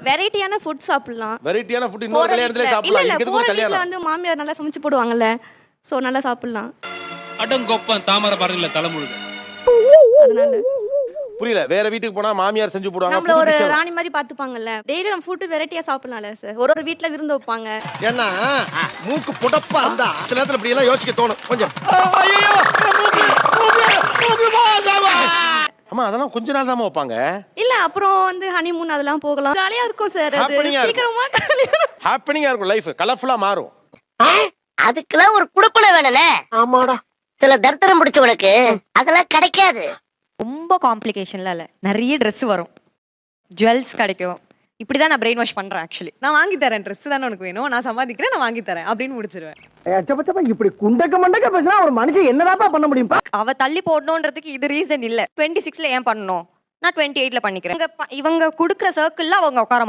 வெரைட்டியான ஃபுட் சாப்பிடலாம். வெரைட்டியான ஃபுட் இன்னொரு கல்யாணத்துல சாப்பிடலாம். இல்ல இதுக்கு போற ஒரு வீட்ல கல்யாணம். வந்து மாமியார் நல்லா சமைச்சு போடுவாங்கல்ல. சோ நல்லா சாப்பிடலாம். அடங்கொப்பன் தாமரை பரங்கல தலைமுழுக. அதனால புரியல. வேற வீட்டுக்கு போனா மாமியார் செஞ்சு போடுவாங்க. நம்மள ஒரு ராணி மாதிரி பாத்துப்பாங்கல்ல. டெய்லி நம்ம ஃபுட் வெரைட்டியா சாப்பிடலாம்ல சார். ஒரு வீட்ல விருந்து வைப்பாங்க. ஏன்னா மூக்கு புடப்பா இருந்தா சில நேரத்துல இப்படி எல்லாம் யோசிக்க தோணும் கொஞ்சம். ஐயோ ஆமா அதெல்லாம் கொஞ்ச நாள் தான் வைப்பாங்க. இல்ல அப்புறம் வந்து ஹனிமூன் அதெல்லாம் போகலாம். ஜாலியா இருக்கும் சார். அது சீக்கிரமா ஹாப்பனிங்கா இருக்கும். லைஃப் கலர்ஃபுல்லா மாறும். அதுக்கெல்லாம் ஒரு குடுப்பனை வேணும்னே. ஆமாடா. சில தரித்திரம் முடிச்சவனுக்கு அதெல்லாம் கிடைக்காது. ரொம்ப காம்ப்ளிகேஷன்லாம் இல்ல. நிறைய ட்ரெஸ் வரும், ஜுவல்ஸ் கிடைக்கும். இப்படிதான் நான் பிரெயின் வாஷ் பண்றேன். ஆக்சுவலி நான் வாங்கி தரேன். ட்ரெஸ் தானே உனக்கு வேணும், நான் சம்பாதிக்கிறேன், நான் வாங்கி தரேன் அப்படின்னு முடிச்சிருவேன். இப்படி குண்டக்க மண்டக்க பேசினா ஒரு மனுஷன் என்னதாப்பா பண்ண முடியும்பா? அவ தள்ளி போடணுன்றதுக்கு இது ரீசன் இல்ல. 26ல ஏன் பண்ணணும், நான் 28ல பண்ணிக்கிறேன். இவங்க குடுக்குற சர்க்கிள்ல அவங்க உட்கார